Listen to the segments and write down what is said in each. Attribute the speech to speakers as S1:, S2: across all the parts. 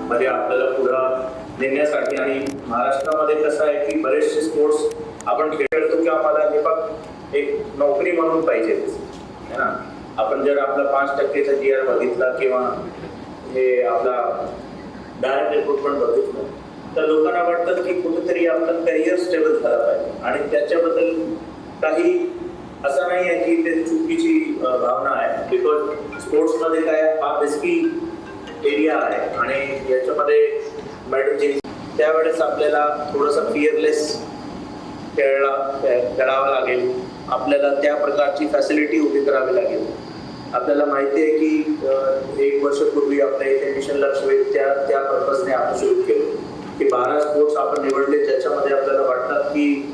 S1: मध्ये आपल्याला पुढं नेण्यासाठी. आणि महाराष्ट्रामध्ये कसं आहे की बरेचसे स्पोर्ट्स आपण खेळतो की आम्हाला हे फक्त एक नोकरी म्हणून पाहिजे है ना. आपण जर आपला 5%चा GR बघितला किंवा हे आपला डायरेक्ट रिक्रुटमेंट बघितलं तर लोकांना वाटतं की कुठेतरी आपलं करिअर स्टेबल झालं पाहिजे. आणि त्याच्याबद्दल काही असं नाही आहे की ते चुकीची भावना आहे. बिकॉज स्पोर्ट्समध्ये काय फार रिस्की एरिया आहे आणि याच्यामध्ये मेडल त्यावेळेस आपल्याला थोडंसं फिअरलेस खेळावं लागेल. आपल्याला त्या प्रकारची फॅसिलिटी उभी करावी लागेल. आपल्याला माहिती आहे की 1 वर्षापूर्वी आपल्या इथे मिशन लक्ष्मी त्या पर्पजने आपण सुरू केलं की 12 स्पोर्ट्स आपण निवडले ज्याच्यामध्ये आपल्याला वाटतात की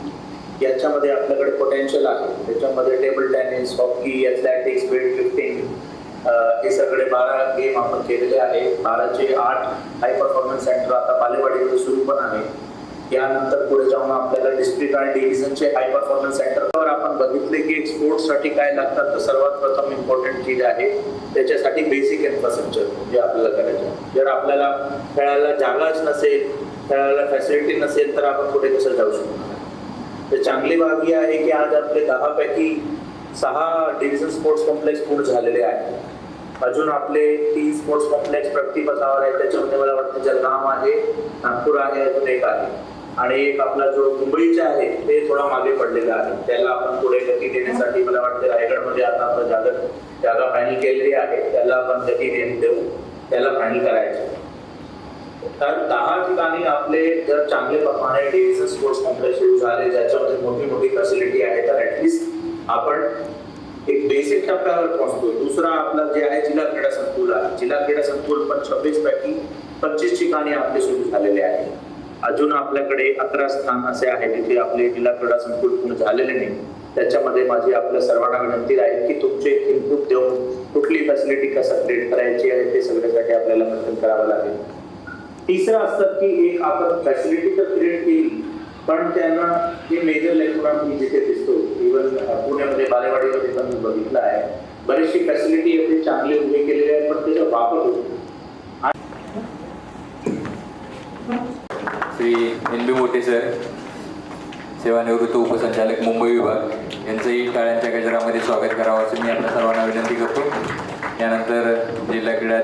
S1: याच्यामध्ये आपल्याकडे पोटेन्शियल आहे. त्याच्यामध्ये table tennis, hockey, athletics, weight lifting हे सगळे 12 गेम आपण केलेले आहे. 12चे 8 हाय परफॉर्मन्स सेंटर आता बालेवाडीमध्ये सुरू पण आहे. यानंतर पुढे जाऊन आपल्याला डिस्ट्रिक्ट आणि डिव्हिजनचे हाय परफॉर्मन्स सेंटरवर आपण बघितले की एक स्पोर्ट्ससाठी काय लागतात तर सर्वात प्रथम इम्पॉर्टंट चीज आहे त्याच्यासाठी बेसिक इन्फ्रास्ट्रक्चर जे आपल्याला करायचं. जर आपल्याला खेळायला जागाच नसेल, खेळायला फॅसिलिटी नसेल तर आपण पुढे कसं जाऊ शकतो. तर चांगली बाब ही आहे की आज आपले 10 पैकी 6 डिव्हिजन स्पोर्ट्स कॉम्प्लेक्स पूर्ण झालेले आहेत. अजून आपले 3 स्पोर्ट्स कॉम्प्लेक्स प्रगतीपथावर आहे. त्याच्यामध्ये मला वाटतं जळगाव आहे, नागपूर आहे, अजून एक आहे आणि एक आपला जो मुंबईचे आहे ते थोडा मागे पडलेला आहे. त्याला आपण पुढे गती देण्यासाठी मला वाटतं रायगडमध्ये आता आपण जागा फायनल केलेली आहे. त्याला आपण गती देऊ, त्याला फायनल करायचं. तर 10 ठिकाणी आपले जर चांगले प्रमाणे डिव्हिजन स्पोर्ट्स कॉम्प्लेक्स सुरू झाले ज्याच्यामध्ये मोठी मोठी फॅसिलिटी आहे तर ऍटलिस्ट आपण एक बेसिक टप्प्यावर पोहोचतो. दुसरा आपला जे आहे जिल्हा क्रीडा संकुल आहे. जिल्हा क्रीडा संकुल पण 26 पैकी 25 ठिकाणी आपले सुरू झालेले आहे. अजून आपल्याकडे 11 स्थान असे आहे जिथे आपले जिल्हा क्रीडा संकुल पूर्ण झालेले नाही. त्याच्यामध्ये माझी आपल्या सर्वांना विनंती आहे की तुमचे इनपुट देऊन कुठली फॅसिलिटी कसं क्रिएट करायची आहे ते सगळ्यासाठी आपल्याला प्रयत्न करावा लागेल. तिसरं असतं की एक आपण फॅसिलिटी तर क्रिएट केली पण त्यांना जे मेजर लेखनात जिथे दिसतो इव्हन पुण्यामध्ये बालेवाडीमध्ये पण बघितलं आहे बरीचशी फॅसिलिटी एवढी चांगली उभी केलेली आहे पण त्याचा वापर होतो.
S2: श्री NB मोटे सर, सेवानिवृत्त उपसंचालक मुंबई विभाग यांचंही टाळ्यांच्या गजरामध्ये स्वागत करावं असं मी आपल्या सर्वांना विनंती करतो. यानंतर जिल्हा क्रीडा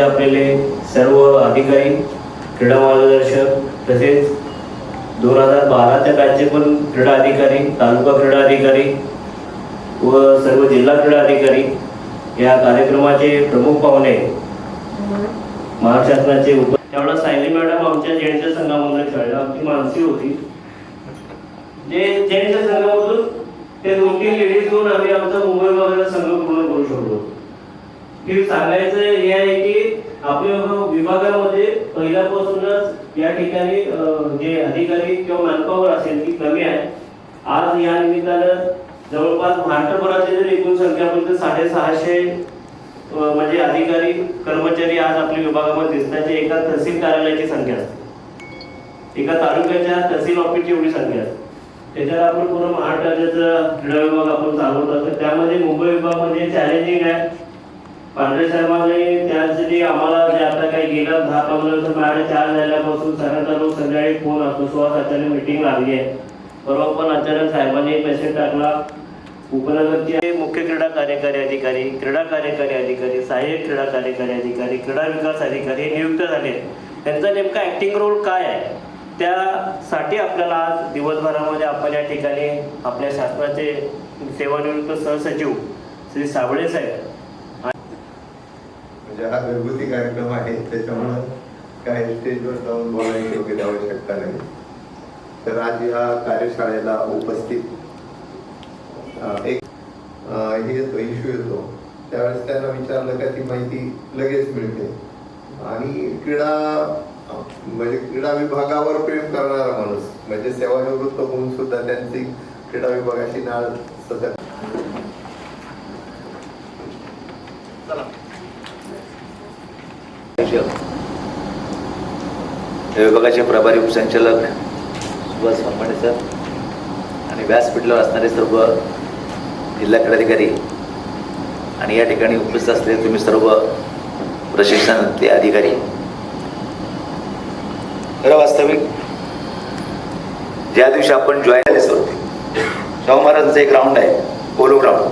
S3: आपले सर्व अधिकारी, क्रीडा मार्गदर्शक तसेच 2012च्या बॅचचे पण क्रीडा अधिकारी, तालुका क्रीडा अधिकारी व सर्व जिल्हा क्रीडा अधिकारी या कार्यक्रमाचे प्रमुख पाहुणे महाराष्ट्र शासनाचे त्यावेळेला सायली मॅडम आमच्या जेणच्या संघामधून खेळल्या. आमची मानसी होती जे जेणच्या संघामधून ते 2-3 लेडीज घेऊन आम्ही आमचा मुंबई विभागाचा संघ पूर्ण करू शकलो. हे सांगायचं हे आहे की आपल्या विभागामध्ये पहिल्यापासूनच या ठिकाणी जे अधिकारी किंवा मॅनपॉवर असेल ती कमी आहे. आज या निमित्तानं जवळपास महाराष्ट्रभराची जर एकूण संख्या असेल तर 650 म्हणजे अधिकारी कर्मचारी आज आपल्या विभागामध्ये दिसतात. जे एका तहसील कार्यालयाची संख्या असते, एका तालुक्याच्या तहसील ऑफिसची एवढी संख्या असते. त्याच्यात आपण पूर्ण महाराष्ट्र राज्याचा क्रीडा विभाग आपण चालवत असतो. त्यामध्ये मुंबई विभाग म्हणजे चॅलेंजिंग आहे. पांढरे साहेबांनी त्यासाठी आम्हाला जे आता काही गेल्या 10-15 दिवस माझ्या 4 झाल्यापासून सरांचा रोज संध्याकाळी फोन असतो. सुहास अचानक मीटिंग लागली आहे. परवा पण अचानक साहेबांनी मेसेज टाकला. उपनगरचे मुख्य क्रीडा कार्यकारी अधिकारी, क्रीडा कार्यकारी अधिकारी, सहाय्यक क्रीडा कार्यकारी अधिकारी, क्रीडा विकास अधिकारी नियुक्त झाले. त्यांचा नेमका ऍक्टिंग रोल काय आहे त्यासाठी आपल्याला आज दिवसभरामध्ये आपण या ठिकाणी आपल्या शासनाचे सेवानिवृत्त सहसचिव श्री साबळे साहेब
S4: म्हणजे हा घरगुती कार्यक्रम आहे त्याच्यामुळं काय स्टेजवर जाऊन बोलायची वगैरे आवश्यकता नाही. तर आज या कार्यशाळेला उपस्थित एक हे येतो इश्यू येतो त्यावेळेस त्यांना विचारलं का ती माहिती लगेच मिळते. आणि म्हणजे क्रीडा विभागावर प्रेम करणारा माणूस म्हणजे सेवानिवृत्त होऊन सुद्धा त्यांची क्रीडा विभागाची नाळ सतत
S5: विभागाचे प्रभारी उपसंचालक सुभाष सर आणि व्यासपीठावर असणारे सर्व जिल्हा क्रीडाधिकारी आणि या ठिकाणी उपस्थित असलेले तुम्ही सर्व प्रशिक्षणातले अधिकारी, खरं वास्तविक ज्या दिवशी आपण जॉईन होते शाहू महाराजांचं एक ग्राउंड आहे पोलो ग्राउंड,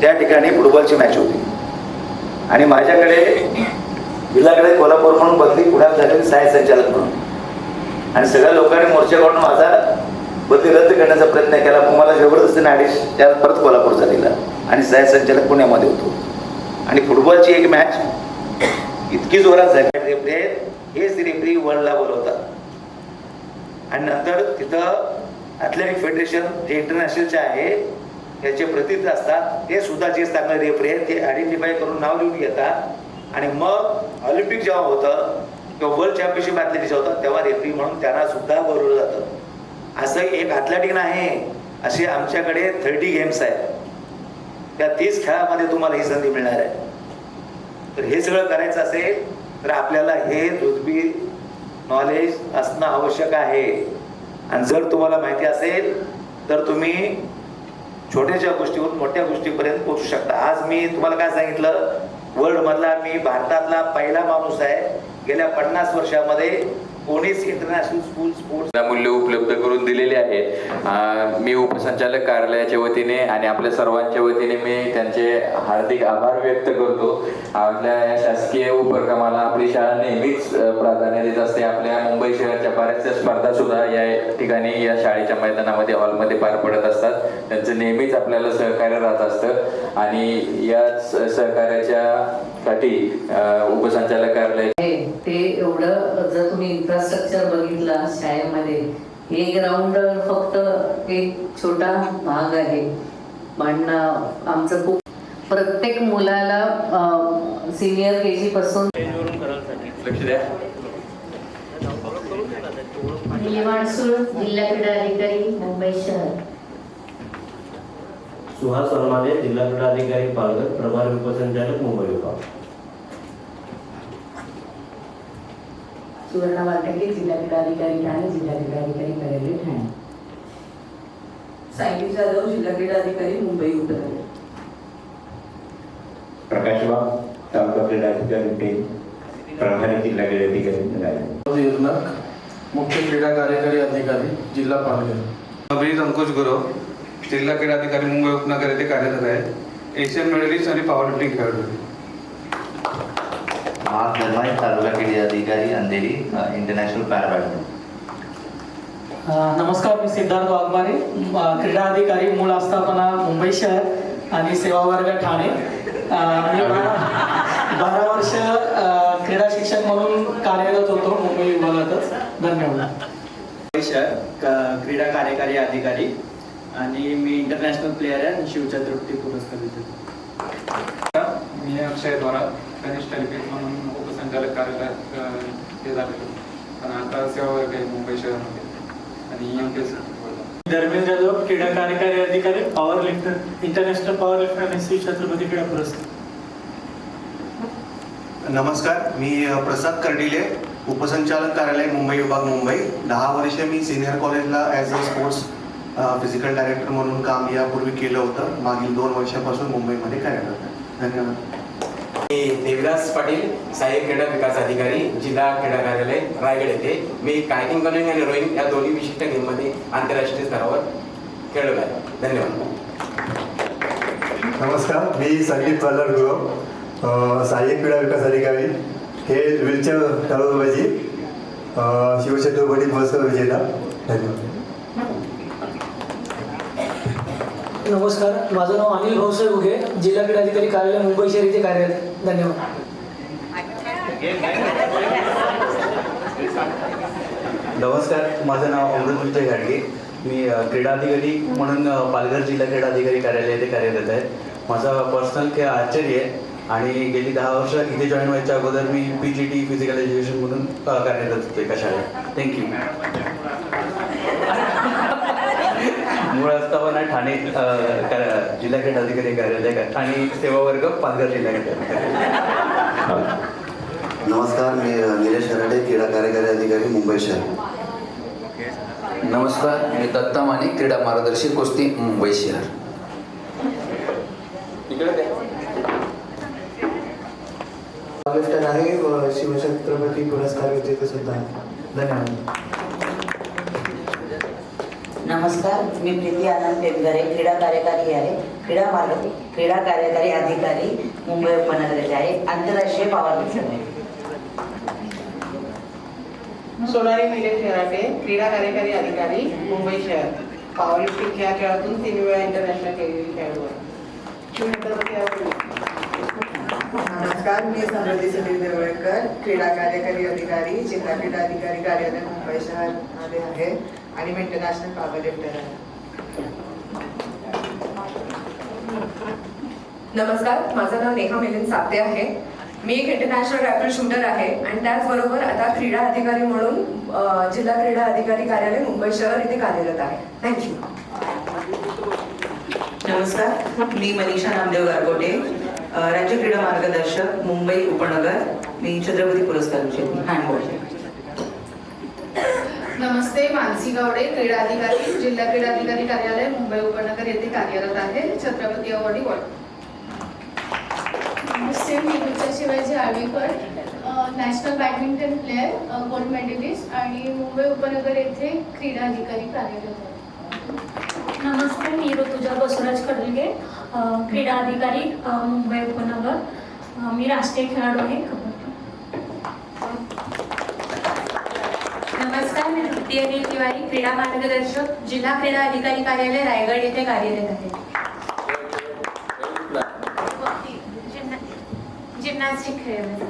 S5: त्या ठिकाणी फुटबॉलची मॅच होती आणि माझ्याकडे जिल्हाकडे कोल्हापूर म्हणून बदली पुण्यात झालेली सहाय्यक संचालक म्हणून, आणि सगळ्या लोकांनी मोर्चा काढून माझा बदली रद्द करण्याचा प्रयत्न केला, पण मला जबरदस्तीने आदेश त्यात परत कोल्हापूरचा दिला आणि सहाय्यक संचालक पुण्यामध्ये होतो. आणि फुटबॉलची एक मॅच इतकी जोरात झाली, हेच रेफरी वर्ल्डला बोलवतात आणि नंतर तिथं ॲथलेटिक फेडरेशन जे इंटरनॅशनलचे आहे याचे प्रतिनिधी असतात, ते सुद्धा जे चांगले रेफरी आहेत ते आयडेंटिफाय करून नाव लिहून घेतात आणि मग ऑलिम्पिक जेव्हा होतं किंवा वर्ल्ड चॅम्पियनशिप ॲथलेटिक्स होतं तेव्हा रेफरी म्हणून त्यांना सुद्धा बोलवलं जातं. असं एक ॲथलेटिक नाही, असे आमच्याकडे 30 गेम्स आहेत, त्या 30 खेळामध्ये तुम्हाला ही संधी मिळणार आहे. तर हे सगळं करायचं असेल तर आपल्याला हे दुर्बी नॉलेज असणं आवश्यक आहे. आणि जर तुम्हाला माहिती असेल तर तुम्ही छोट्याशा गोष्टीवरून मोठ्या गोष्टीपर्यंत पोहोचू शकता. आज मी तुम्हाला काय सांगितलं, वर्ल्ड मधला मी भारतातला पहिला माणूस आहे गेल्या 50 वर्षामध्ये कोणीच इंटरनॅशनल स्कूल स्पोर्ट्स
S2: मूल्य उपलब्ध करून दिलेले आहेत. मी उपसंचालक कार्यालयाच्या वतीने आणि आपल्या सर्वांच्या वतीने मी त्यांचे हार्दिक आभार व्यक्त करतो. आपल्या या शासकीय उपक्रमाला आपली शाळा नेहमीच प्राधान्य देत असते. आपल्या मुंबई शहराच्या बऱ्याचशा स्पर्धा सुद्धा या ठिकाणी या शाळेच्या मैदानामध्ये हॉलमध्ये पार पडत असतात. त्यांचं नेहमीच आपल्याला सहकार्य राहत असतं आणि या सहकार्याच्या साठी उपसंचालक कार्यालय
S6: ते एवढं जर तुम्ही इन्फ्रास्ट्रक्चर बघितलं शाळेमध्ये, हे ग्राउंड फक्त एक छोटा भाग आहे, पण आमचं खूप प्रत्येक मुलाला सिनियर KG पासून
S2: लक्ष द्या.
S7: निवाणसूर जिल्हा क्रीडा अधिकारी मुंबई शहर.
S3: सुहास वरमाले, जिल्हा क्रीडा अधिकारी पालघर, प्रभारी उपसंचालक मुंबई विभाग.
S6: सुवर्णा वाटके, जिल्हा क्रीडा अधिकारी ठाणे, जिल्हा क्रीडा अधिकारी कार्यालय ठाणे. सायली जाधव, जिल्हा क्रीडा अधिकारी मुंबई उत्तर.
S8: प्रकाश वाघ, तालुका क्रीडा अधिकारी पेन, प्रभारी जिल्हा क्रीडा अधिकारी
S9: निर्णक, मुख्य क्रीडा कार्यकारी अधिकारी जिल्हा पालघर.
S10: अभिजित अंकुश गुरव, जिल्हा क्रीडा अधिकारी मुंबई उपनगर येथे कार्यरत आहे. एशियन मेडलिस्ट आणि पॉवर लिफ्टिंग खेळाडू.
S5: धर्माई, तालुका क्रीडा अधिकारी अंधेरी, इंटरनॅशनल पॅरा बॅडमिंटन.
S11: नमस्कार, मी सिद्धार्थ वाघमारे, क्रीडा अधिकारी मूळ आस्थापना मुंबई शहर आणि सेवा वर्ग ठाणे. मी 12 वर्ष क्रीडा शिक्षक म्हणून कार्यरत होतो मुंबई विभागातच. धन्यवाद.
S12: क्रीडा कार्यकारी अधिकारी आणि मी इंटरनॅशनल प्लेयर आहे आणि शिवछत्रपती पुरस्कार विजेता.
S10: मी अक्षय द्वारा कनिष्ठ लिपिक म्हणून उपसंचालक कार्यालयात हे झालेलो, पण आता सेवा वर्ग आहे मुंबई शहरामध्ये आणि UPSC.
S11: धर्मेंद्र जाधव, क्रीडा कार्यकारी अधिकारी, power lifter, international power lifter आणि शिवछत्रपती क्रीडा पुरस्कार.
S13: नमस्कार, मी प्रसाद कर्डिले, उपसंचालक कार्यालय मुंबई विभाग मुंबई. 10 वर्ष मी सिनियर कॉलेजला as a sports physical director म्हणून काम यापूर्वी केलं होतं. मागील 2 वर्षापासून मुंबईमध्ये कार्यरत आहे. धन्यवाद.
S14: मी देवदास पाटील, सहाय्यक क्रीडा विकास अधिकारी, जिल्हा क्रीडा कार्यालय रायगड येथे. मी कायकिंग कॅनोइंग आणि रोईंग या दोन्ही विशिष्ट गेममध्ये आंतरराष्ट्रीय स्तरावर खेळलो आहे. धन्यवाद.
S15: नमस्कार, मी संदीप पल्लर गुरव, सहाय्यक क्रीडा विकास अधिकारी, हे व्हीलचेअर तळोबाजी, शिवछत्रपती पुरस्कार विजेता. धन्यवाद.
S11: नमस्कार, माझं नाव अनिल भाऊसाहेब उगे, जिल्हा क्रीडा अधिकारी कार्यालय मुंबई शहर येथे कार्यरत. धन्यवाद.
S12: नमस्कार, माझं नाव अमृत घाटगे, मी क्रीडा अधिकारी म्हणून पालघर जिल्हा क्रीडा अधिकारी कार्यालय येथे कार्यरत आहे. माझा पर्सनल खेळ आर्चरी आहे आणि गेली 10 वर्ष इथे जॉईन व्हायच्या अगोदर मी PGT फिजिकल एज्युकेशन म्हणून कार्यरत होतो एका शाळेत. थँक्यू. मूळ आस्थापना ठाणे, जिल्हा क्रीडा अधिकारी कार्यालय आणि सेवा वर्ग पालघर जिल्हा क्रीडा.
S16: नमस्कार, मी निलेश हराडे, क्रीडा कार्यकारी अधिकारी मुंबई शहर. नमस्कार, मी दत्ता माने, क्रीडा मार्गदर्शक कुस्ती मुंबई शहर.
S9: लिफ्टर आहे व शिवछत्रपती पुरस्कार विजेते सुद्धा आहे. धन्यवाद.
S6: नमस्कार, मी प्रीती आनंद पेमघरे, क्रीडा कार्यकारी आहे, क्रीडा कार्यकारी अधिकारी मुंबई उपनगराचे आहे, आंतरराष्ट्रीय पॉवर लिफ्टर आहे.
S17: सोनाली निलेश हेराटे, क्रीडा कार्यकारी अधिकारी मुंबई शहर. पॉवर लिफ्टिंग या खेळातून 3 वेळा इंटरनॅशनल केलेली खेळाडू आहे.
S18: नमस्कार, मी समृद्धी सुनील देवळकर, क्रीडा कार्यकारी अधिकारी, जिल्हा क्रीडा अधिकारी कार्यालय मुंबई शहरामध्ये आहे आणि मी इंटरनॅशनल पॉवर लिफ्टर आहे.
S19: नमस्कार, माझं नाव नेहा मिलिंद साप्ते आहे. मी एक इंटरनॅशनल रायफल शूटर आहे आणि त्याचबरोबर आता क्रीडा अधिकारी म्हणून जिल्हा क्रीडा अधिकारी कार्यालय मुंबई शहर इथे कार्यरत आहे. थँक्यू.
S18: नमस्कार, मी मनीषा नामदेव गारगोटे, राज्य क्रीडा मार्गदर्शक मुंबई उपनगर. मी छत्रपती पुरस्कार विजेती हँडबॉल.
S20: नमस्ते, मानसी गावडे, क्रीडा अधिकारी, जिल्हा क्रीडा अधिकारी कार्यालय मुंबई उपनगर येथे कार्यरत आहे, छत्रपती अवॉर्डी वॉर्ड.
S7: नमस्ते, मी Rucha Shivaji Alavikar, national badminton player, gold medalist आणि मुंबई उपनगर येथे क्रीडा अधिकारी कार्यरत आहे.
S21: नमस्ते, मी ऋतुजा बसवराज खडलगे, क्रीडा अधिकारी मुंबई उपनगर. मी राष्ट्रीय खेळाडू आहे कबड्डी.
S22: नमस्कार, मी तृप्ती अनिल तिवारी, क्रीडा मार्गदर्शक, जिल्हा क्रीडा अधिकारी कार्यालय रायगड येथे कार्यरत आहे. जिम्नॅस्टिक खेळत.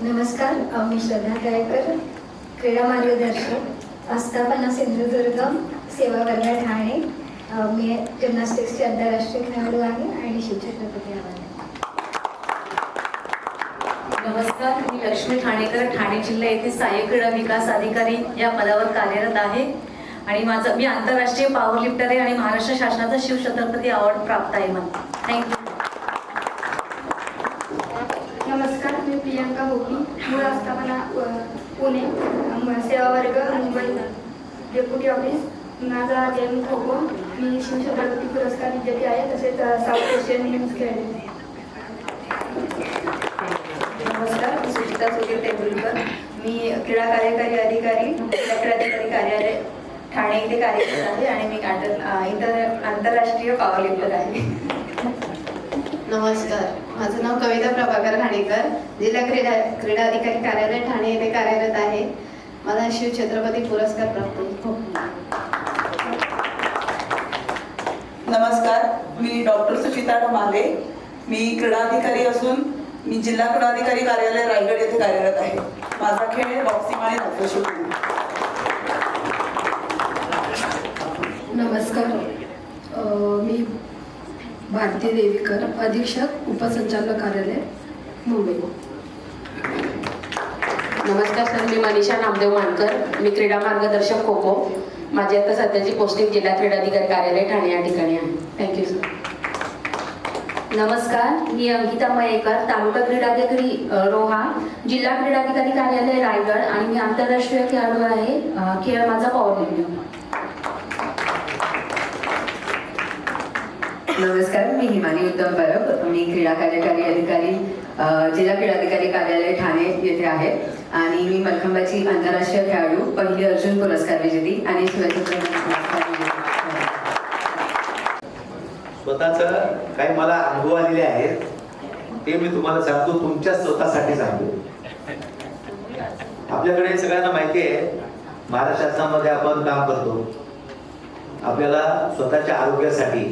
S23: नमस्कार, मी श्रद्धा गायकर, क्रीडा मार्गदर्शक, आस्थापना सिंधुदुर्ग, सेवा वर्ग ठाणे. मी जिम्नॅस्टिक्सचे आंतरराष्ट्रीय खेळाडू आहे आणि शिवछत्रपती अवॉर्ड.
S22: नमस्कार, मी लक्ष्मी ठाणेकर, ठाणे जिल्हा येथे सहाय्यक क्रीडा विकास अधिकारी या पदावर कार्यरत आहे आणि मी आंतरराष्ट्रीय पॉवर लिफ्टर आहे आणि महाराष्ट्र शासनाचा शिवछत्रपती अवॉर्ड प्राप्त आहे मला. थँक्यू.
S23: नमस्कार, मी प्रियांका भोपी, मूळ आस्थापना पुणे, सेवा वर्ग मुंबई, डेप्युटी ऑफिस. माझा जन्म खो खो. मी शिवछत्रपती पुरस्कार विजेते आहे, तसेच साऊथ एशियन गेम्स खेळले.
S19: नमस्कार, मी सुचिता सुधीर तेंडुलकर, मी क्रीडा कार्यकारी अधिकारी, जिल्हा क्रीडा अधिकारी कार्यालय ठाणे येथे कार्यरत आहे आणि मी आंतरराष्ट्रीय पॉवर लिफ्टर आहे.
S20: नमस्कार, माझं नाव कविता प्रभाकर खाणेकर, जिल्हा क्रीडा अधिकारी कार्यालय ठाणे येथे कार्यरत आहे. मला शिवछत्रपती पुरस्कार प्राप्त.
S18: नमस्कार, मी डॉक्टर सुचिता डमाले, मी क्रीडा अधिकारी असून मी जिल्हा क्रीडा अधिकारी कार्यालय रायगड येथे कार्यरत आहे. माझा खेळ बॉक्सिंग आणि धावणे शूटिंग.
S23: नमस्कार, मी भारती देवीकर, अधीक्षक उपसंचालक कार्यालय मुंबई.
S24: नमस्कार सर, मी मनीषा नामदेव मानकर, मी क्रीडा मार्गदर्शक खो खो. माझी आता सध्याची पोस्टिंग जिल्हा क्रीडा अधिकारी कार्यालय ठाणे या ठिकाणी आहे. Thank you sir.
S21: नमस्कार, मी अंकिता मयेकर, तालुका क्रीडाधिकारी रोहा, जिल्हा क्रीडाधिकारी कार्यालय रायगड आणि मी आंतरराष्ट्रीय खेळाडू आहे. खेळ माझा पॉवर लिफ्टिंग.
S19: नमस्कार, मी हिमानी उत्तम परब, मी क्रीडा कार्यकारी अधिकारी, जिल्हा क्रीडा अधिकारी कार्यालय ठाणे येथे आहे आणि मी मलखंबाची आंतरराष्ट्रीय खेळाडू, पहिली अर्जुन पुरस्कार विजेती आणि शिवछत्रपती पुरस्कार विजेती.
S5: स्वतःचं काही मला अनुभव आलेले आहेत ते मी तुम्हाला सांगतो, तुमच्या स्वतःसाठी सांगतो. आपल्याकडे सगळ्यांना माहिती आहे, महाराष्ट्र शासनामध्ये आपण काम करतो. आपल्याला स्वतःच्या आरोग्यासाठी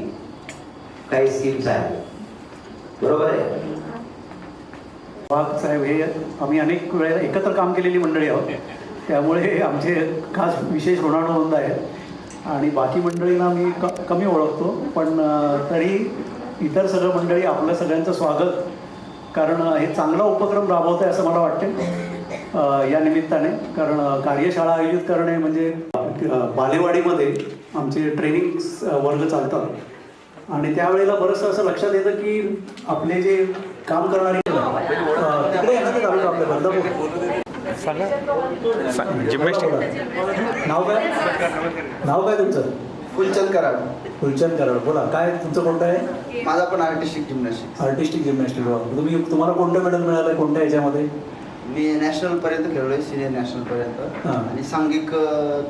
S5: काही स्कीम्स आहेत, बरोबर आहे.
S25: वाघ साहेब हे आम्ही अनेक वेळेला एकत्र काम केलेली मंडळी आहोत, त्यामुळे आमचे खास विशेष ऋणानुबंध आहेत आणि बाकी मंडळींना मी कमी ओळखतो, पण तरी इतर सगळं मंडळी आपलं सगळ्यांचं स्वागत, कारण हे चांगला उपक्रम राबवत आहे असं मला वाटते या निमित्ताने. कारण कार्यशाळा आयोजित करणे म्हणजे बालेवाडीमध्ये आमचे ट्रेनिंग वर्ग चालतात आणि त्यावेळेला बरंचसं असं लक्षात येतं की आपले जे काम करणारे तिकडे येणार आपल्या बंदापूर
S1: जिम्नॅस्टिक
S25: नाव काय तुमचं?
S2: फुलचंद कराड.
S25: फुलचंद कराड. बोला, काय तुमचं कोणतं आहे?
S2: माझा पण आर्टिस्टिक जिम्नॅस्टिक.
S25: Artistic gymnastic. तुम्हाला कोणतं मेडल मिळालं, कोणत्या याच्यामध्ये?
S2: मी नॅशनल पर्यंत खेळलोय, सिनियर नॅशनल पर्यंत, आणि सांघिक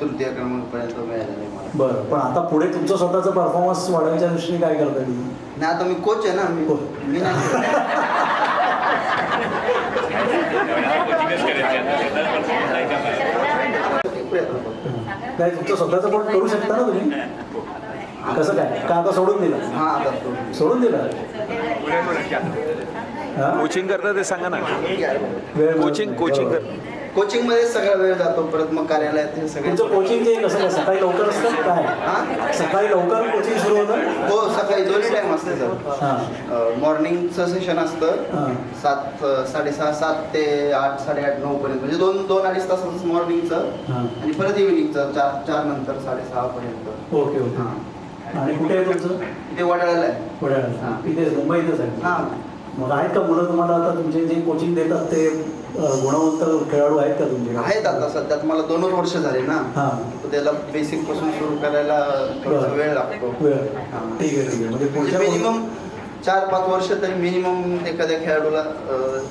S2: तृतीय क्रमांक पर्यंत मिळालेलं आहे मला.
S25: बरं, पण आता पुढे तुमचं स्वतःचं परफॉर्मन्स वाढवण्याच्या दृष्टीने काय करताय तुम्ही?
S2: नाही, आता मी कोच आहे ना, मी नाही.
S25: काय तुमचं स्वतःचं पण करू शकता ना तुम्ही? कसं काय? का आता सोडून दिलं?
S2: हा, आता
S25: सोडून दिलं.
S1: कोचिंग करता ते सांगा ना. कोचिंग
S2: कोचिंग मध्ये सगळा वेळ जातो, परत मग कार्यालयात हे सगळं.
S25: तुमचं कोचिंग जे कसं काय, सकाळी लवकर असतं काय? सकाळी लवकर कोचिंग सुरू होतं?
S2: हो, सकाळी दोन्ही टाइम असते सर. मॉर्निंगचं सेशन असतं 7:30 ते 8, 8:30, 9 पर्यंत, म्हणजे 2-2.5 तासाचं मॉर्निंगचं, आणि परत इव्हिनिंगचं 4 नंतर 6:30 पर्यंत.
S25: Okay okay. आणि कुठे आहे तुमचं?
S2: ते वडाळ्याला आहे.
S25: वडाळ्याला. इथेच मुंबईतच आहे?
S2: हां.
S25: मग आहेत का मुलं तुम्हाला आता तुमचे जे कोचिंग देतात ते गुणवंत खेळाडू आहेत का तुमचे?
S2: आहेत. आता सध्यात मला 2 वर्ष झाले ना, त्याला बेसिक पासून सुरू करायला थोडासा वेळ लागतो.
S25: ठीक आहे ठीक आहे. म्हणजे
S2: मिनिमम 4-5 वर्ष तरी मिनिमम एखाद्या खेळाडूला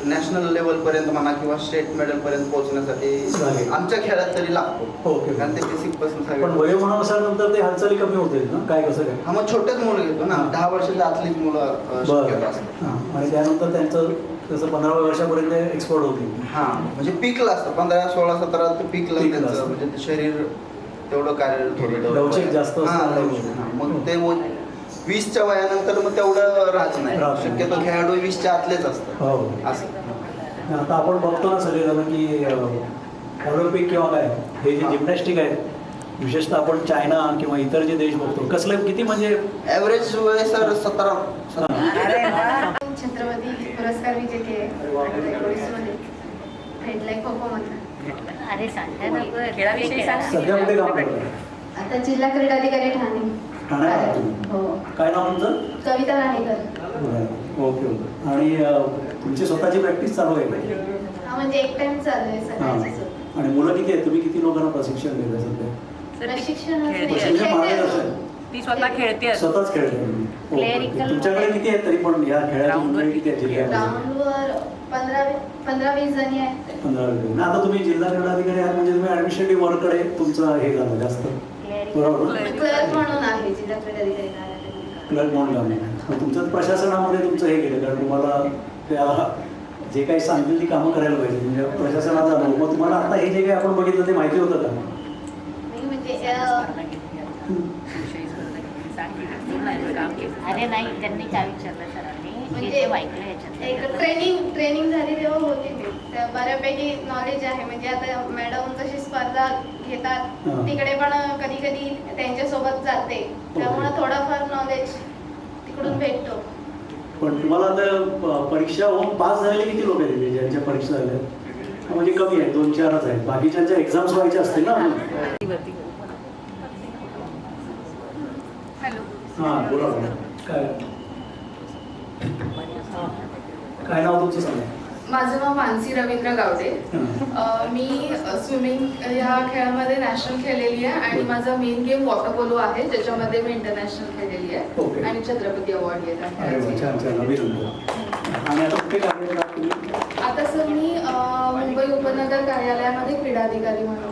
S2: नॅशनल लेवल पर्यंत म्हणा किंवा स्टेट मेडल पर्यंत पोहोचण्यासाठी आमच्या खेळात तरी लागतो.
S25: ओके.
S2: कारण ते बेसिक पासून
S25: पण वयोमानानुसार नंतर ते हालचाली कमी होतील ना, काय कसं काय?
S2: हा, मग छोटेच मुलं घेतो ना, 10 वर्षाच्या आतलीच मुलं शक्यता असतात.
S25: आणि त्यानंतर त्यांचं तसं 15 वर्षापर्यंत एक्सपोर्ट होतील.
S2: हां, म्हणजे पीकला असतं 15, 16, 17 ते पीकला त्यांचं, म्हणजे ते शरीर तेवढं कार्यरत होतं,
S25: लवचिक जास्त असतं.
S2: मग ते 20च्या वयानंतर मग तेवढं राहत नाही. शक्यतो खेळाडू 20च्या आतलेच असतात. असं
S25: आता आपण बघतो ना सगळेजण की ऑलिम्पिक किंवा काय हे जे जिम्नॅस्टिक आहे, विशेषतः आपण चायना किंवा इतर जे देश बघतो, कसलं किती म्हणजे
S2: ॲव्हरेज वय सर 17.
S20: छत्रपती पुरस्कार विजेते आहे 19 मध्ये खेळलाय खो खो मध्ये.
S22: अरे सांगा ना, खेळाविषयी
S25: सध्या कुठे काम करताय?
S20: आता जिल्हा क्रीडाधिकारी ठाणे. हो.
S25: काय नाव तुमचं?
S20: कविता राणेकर.
S25: Okay okay. आणि तुमची स्वतःची प्रॅक्टिस चालू आहे का?
S20: हा, म्हणजे एक टाइम चालू आहे सकाळची.
S25: आणि मुलं किती आहेत? तुम्ही किती लोकांना प्रशिक्षण देता सध्या?
S20: प्रशिक्षण
S22: ती स्वतः खेळते,
S25: स्वतःच खेळते. तुमच्याकडे किती आहेत तरी पण या खेळाची मुलं किती आहेत जिल्ह्यात?
S20: ग्राउंडवर 15-20 जणी आहेत.
S25: 15-20. आता तुम्ही जिल्हा क्रीडाधिकारी आहात म्हणजे तुम्ही ऍडमिनिस्ट्रेटिव्ह वर्ककडे तुमचं हे झालं जास्त. बरोबर.
S20: क्लर्क म्हणून आहे जिल्हा क्रीडाधिकारी कार्यालय.
S25: क्लर्क म्हणून काम आहे. तुमचं प्रशासनामध्ये तुमचं हे केलं, कारण तुम्हाला त्या जे काही सांगतील ती कामं करायला पाहिजे, म्हणजे प्रशासनाचा अनुभव. मग तुम्हाला आता हे जे काही आपण बघितलं ते माहिती होतं का?
S22: अरे नाही, त्यांनी काय विचारलं सरांनी,
S20: म्हणजे एक ट्रेनिंग झाली तेव्हा होती ते बऱ्यापैकी नॉलेज आहे. म्हणजे आता मॅडम जशी स्पर्धा घेतात तिकडे पण कधी कधी त्यांच्यासोबत जाते, त्यामुळे थोडाफार नॉलेज तिकडून भेटतो.
S25: पण तुम्हाला आता परीक्षा होऊन पास झालेले किती लोक आहेत ज्यांच्या परीक्षा झाल्या? म्हणजे कमी आहेत, 2-4च आहेत. बाकीच्यांच्या एक्झाम्स व्हायच्या असतील ना. हां, बोला. काय नाव तुमचं सांगा?
S3: माझं नाव मानसी रवींद्र गावडे. मी स्विमिंग या खेळामध्ये नॅशनल खेळलेली आहे, आणि माझा मेन गेम वॉटर पोलो आहे, ज्याच्यामध्ये मी इंटरनॅशनल खेळलेली आहे, आणि छत्रपती अवॉर्ड येत आहे. आता सर मी मुंबई उपनगर कार्यालयामध्ये क्रीडाधिकारी म्हणून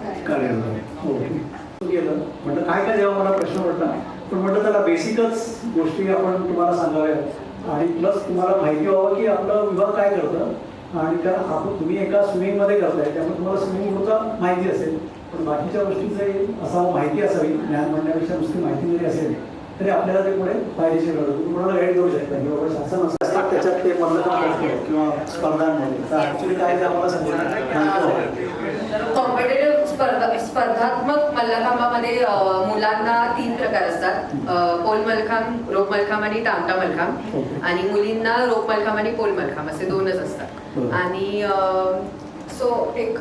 S25: म्हटलं काय काय जेव्हा मला प्रश्न पडला, पण म्हटलं त्याला बेसिकच गोष्टी आपण तुम्हाला सांगाव्यात, आणि प्लस तुम्हाला माहिती व्हावं की आपलं विभाग काय करतं. आणि कारण आपण तुम्ही एका स्विमिंगमध्ये करताय, त्यामुळे तुम्हाला स्विमिंगबद्दल माहिती असेल, पण बाकीच्या गोष्टीचं असावं, माहिती असावी. ज्ञान म्हणण्यापेक्षा नुसती माहिती जरी असेल तरी आपल्याला ते पुढे फायदेशीर ठरतं. तुम्ही कोणाला गाईड करू शकता की बाबा शासन असं असतात त्याच्यात ते मधलं काम करतो किंवा स्पर्धांमध्ये, तर ॲक्च्युली काय ते आम्हाला सांगितलं.
S19: कॉम्पिटेटिव्ह स्पर्धात्मक मल्लखांबामध्ये मुलांना 3 प्रकार असतात, पोल मल्लखांब, रोप मल्लखांब आणि टांगटा मल्लखांब. आणि मुलींना रोप मल्लखांब आणि पोल मल्लखांब असे 2च असतात. आणि सो एक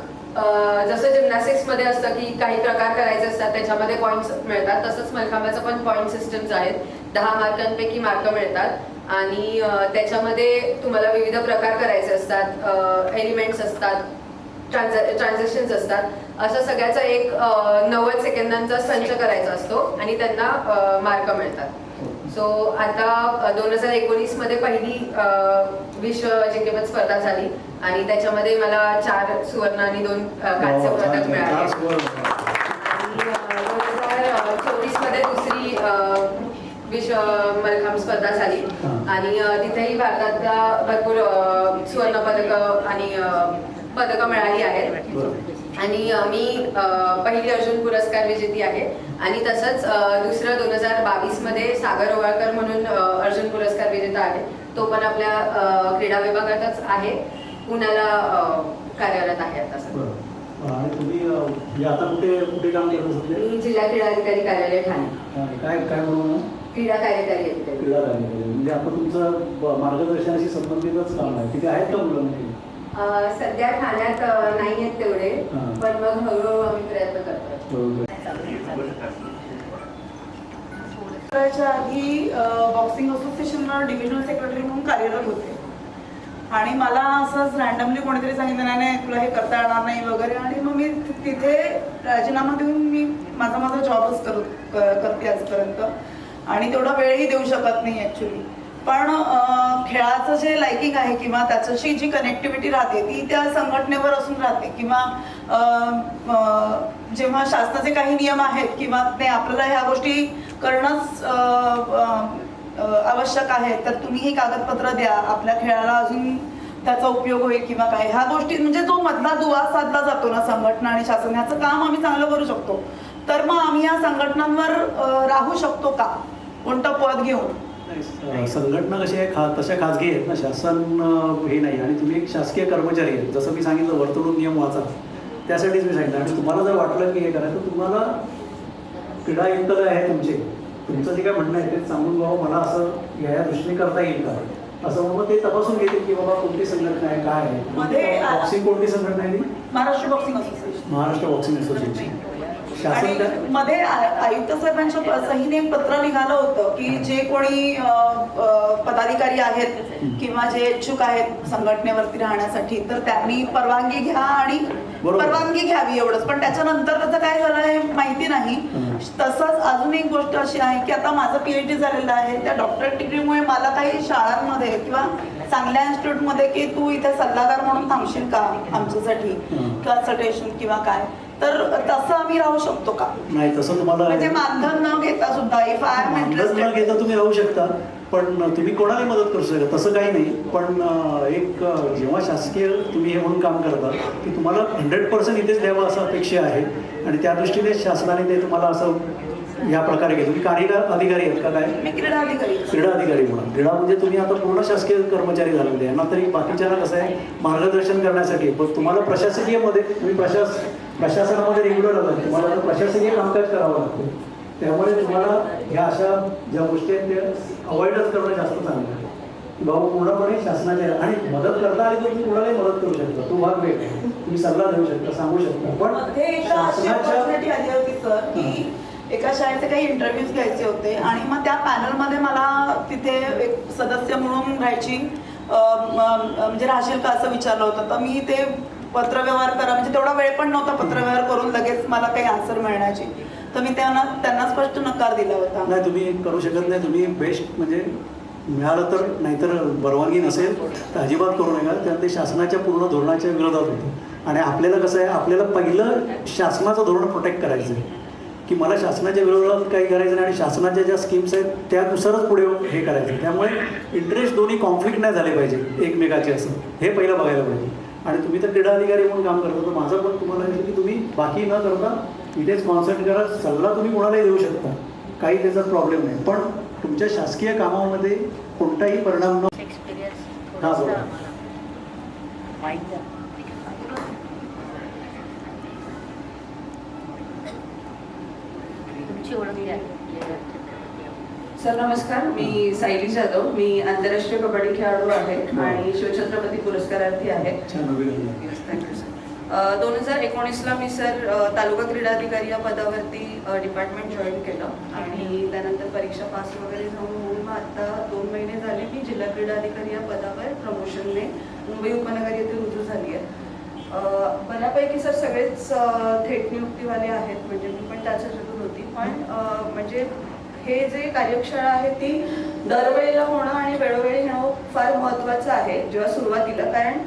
S19: जसं जिम्नॅस्टिक्समध्ये असतं की काही प्रकार करायचे असतात, त्याच्यामध्ये पॉईंट्स मिळतात, तसंच मल्लखांबाचं पण पॉईंट सिस्टम्स आहेत. 10 मार्कांपैकी मार्क मिळतात, आणि त्याच्यामध्ये तुम्हाला विविध प्रकार करायचे असतात, एलिमेंट्स असतात, ट्रान्झॅक्शन्स असतात अशा सगळ्याचा एक 90 सेकंदांचा संच करायचा असतो आणि त्यांना मार्क मिळतात. सो आता 2019 मध्ये पहिली विश्व अजिंक्यपद स्पर्धा झाली आणि त्याच्यामध्ये मला 4 सुवर्ण आणि 2 कांस्य पदक मिळाले. आणि 2024 मध्ये दुसरी विश्व मल्लखांब स्पर्धा झाली आणि तिथेही भारतातल्या भरपूर सुवर्ण पदकं आणि पदकं मिळाली आहेत. आणि मी पहिली अर्जुन पुरस्कार विजेती आहे आणि तसंच दुसरं 2022 मध्ये सागर ओवाळकर म्हणून अर्जुन पुरस्कार विजेता आहे. तो पण आपल्या क्रीडा विभागातच आहे, पुण्याला कार्यरत आहे आता सध्या.
S25: आणि तुम्ही आता कुठे कुठे काम करत होते?
S19: मी जिल्हा क्रीडा अधिकारी कार्यालय ठाणे.
S25: काय काय म्हणून?
S19: क्रीडा कार्यकारी अधिकारी.
S25: क्रीडा कार्यकारी म्हणजे आता तुमचं मार्गदर्शनाशी संबंधितच काम आहे. तिथे आहेत का मुलं?
S19: सध्या ठाण्यात नाही आहेत तेवढे, पण मग हळूहळू आम्ही प्रयत्न करतो.
S4: त्याच्या आधी बॉक्सिंग असोसिएशनला डिव्हिजनल सेक्रेटरी म्हणून कार्यरत होते आणि मला असंच रँडमली कोणीतरी सांगितलं नाही तुला हे करता येणार नाही वगैरे आणि मग मी तिथे राजीनामा देऊन मी माझा जॉबच करते आजपर्यंत आणि तेवढा वेळही देऊ शकत नाही ॲक्च्युली. पण खेळाचं जे लायकिंग आहे किंवा त्याच्याशी जी कनेक्टिव्हिटी राहते ती त्या संघटनेवर असून राहते किंवा जेव्हा शासनाचे काही नियम आहेत किंवा ते आपल्याला ह्या गोष्टी करणंच आवश्यक आहे तर तुम्ही ही कागदपत्र द्या, आपल्या खेळाला अजून त्याचा उपयोग होईल किंवा काय ह्या गोष्टी म्हणजे जो मधला दुवा साधला जातो ना संघटना आणि शासन ह्याचं काम आम्ही चांगलं करू शकतो. तर मग आम्ही या संघटनांवर राहू शकतो का, कोणतं पद घेऊन?
S25: संघटना कशी आहे तशा खाजगी आहेत ना, शासन हे नाही. आणि तुम्ही एक शासकीय कर्मचारी आहेत, जसं मी सांगितलं वर्तणूक नियम वाचा, त्यासाठीच मी सांगितलं. आणि तुम्हाला जर वाटलं की हे करायचं, तुम्हाला क्रीडा आयुक्त आहे तुमचं जे काय म्हणणं आहे ते सांगून बाबा मला असं या दृष्टीने करता येईल का असं, मग ते तपासून घेतील की बाबा कोणती संघटना आहे काय आहे. बॉक्सिंग कोणती संघटना आहे?
S4: Maharashtra boxing association.
S25: Maharashtra boxing association.
S4: आणि मध्ये आयुक्त साहेबांच्या सहीने एक पत्र निघालं होतं की जे कोणी पदाधिकारी आहेत किंवा जे इच्छुक आहेत संघटनेवरती राहण्यासाठी तर त्यांनी परवानगी घ्या आणि परवानगी घ्यावी एवढंच. पण त्याच्यानंतर त्याचं काय झालं हे माहिती नाही. तसंच अजून एक गोष्ट अशी आहे की आता माझं PhD झालेलं आहे, त्या डॉक्टरेट डिग्रीमुळे मला काही शाळांमध्ये किंवा चांगल्या इन्स्टिट्यूटमध्ये की तू इथे सल्लागार म्हणून थांबशील का आमच्यासाठी कन्सल्टेशन किंवा काय, तर तसं आम्ही राहू शकतो का?
S25: नाही तसं तुम्हाला
S4: म्हणजे मानधन न घेता सुद्धा इफ आय एम इंटरेस्टेड
S25: न घेता तुम्ही राहू शकता, पण तुम्ही कोणालाही मदत करू शकता तसं काही नाही. पण एक जेव्हा शासकीय तुम्ही हे म्हणून काम करता की तुम्हाला 100% इथेच द्यावं असं अपेक्षा आहे आणि त्या दृष्टीने शासनाने ते तुम्हाला असं या प्रकारे घेतो. तुम्ही कार्यकारी अधिकारी आहेत का? काय?
S4: मी क्रीडा अधिकारी.
S25: क्रीडा अधिकारी म्हणून क्रीडा म्हणजे तुम्ही आता पूर्ण शासकीय कर्मचारी झालेले आहे ना, तरी बाकीच्यांना कसं आहे मार्गदर्शन करण्यासाठी. पण तुम्हाला प्रशासकीयमध्ये तुम्ही प्रशासनामध्ये रेग्युलर आलात, तुम्हाला आता प्रशासकीय कामकाज करावं लागतं. त्यामुळे तुम्हाला ह्या अशा ज्या गोष्टी आहेत त्या अवॉइडच करणं जास्त चांगलं आहे. बाबा पूर्णपणे शासनाच्या आणि मदत करता आली तर तुम्ही कुणालाही मदत करू शकता, तो भाग वेग तुम्ही सल्ला देऊ शकता, सांगू शकता. पण
S4: ऑपॉर्च्युनिटी आली होती सर की एका शाळेचे काही इंटरव्ह्यूज घ्यायचे होते आणि मग त्या पॅनलमध्ये मला तिथे एक सदस्य म्हणून राहायची म्हणजे राहशील का असं विचारलं होतं. तर मी ते पत्रव्यवहार करा म्हणजे तेवढा वेळ पण नव्हता पत्रव्यवहार करून लगेच मला काही आन्सर मिळण्याची, तर मी त्यांना स्पष्ट नकार दिला होता.
S25: नाही तुम्ही करू शकत नाही, तुम्ही बेस्ट म्हणजे मिळालं तर, नाहीतर परवानगी नसेल तर अजिबात करू नका. त्यात ते शासनाच्या पूर्ण धोरणाच्या विरोधात होतं. आणि आपल्याला कसं आहे, आपल्याला पहिलं शासनाचं धोरण प्रोटेक्ट करायचं आहे की मला शासनाच्या विरोधात काही करायचं नाही आणि शासनाच्या ज्या स्कीम्स आहेत त्यानुसारच पुढे हे करायचं. त्यामुळे इंटरेस्ट दोन्ही कॉन्फ्लिक्ट नाही झाले पाहिजे एकमेकाचे, असं हे पहिलं बघायला पाहिजे. आणि तुम्ही तर क्रीडा अधिकारी म्हणून काम करता, तर माझं पण तुम्हाला की तुम्ही बाकी न करता इथेच कॉन्सन्ट्रेट करा. सल्ला तुम्ही कोणालाही देऊ शकता, काही त्याचा प्रॉब्लेम नाही, पण तुमच्या शासकीय कामामध्ये कोणताही परिणाम न हा बोला.
S8: सर नमस्कार, मी सायली जाधव, मी आंतरराष्ट्रीय कबड्डी खेळाडू आहे आणि शिवछत्रपती पुरस्कारार्थी आहे. Thank you sir. 2019ला मी सर तालुका क्रीडा अधिकारी या पदावरती डिपार्टमेंट जॉईन केलं आणि त्यानंतर परीक्षा पास वगैरे जाऊन मग आता 2 महिने झाले मी जिल्हा क्रीडा अधिकारी या पदावर प्रमोशनने मुंबई उपनगर येथे रुजू झाली आहे. बऱ्यापैकी सर सगळेच थेट नियुक्तीवाले आहेत, म्हणजे मी पण त्याच ह्याच्यातून होती. पण म्हणजे हे जे कार्यशाळा आहे ती दरवेळेला होणं आणि वेळोवेळी होणं फार महत्त्वाचं आहे जेव्हा सुरुवातीला. कारण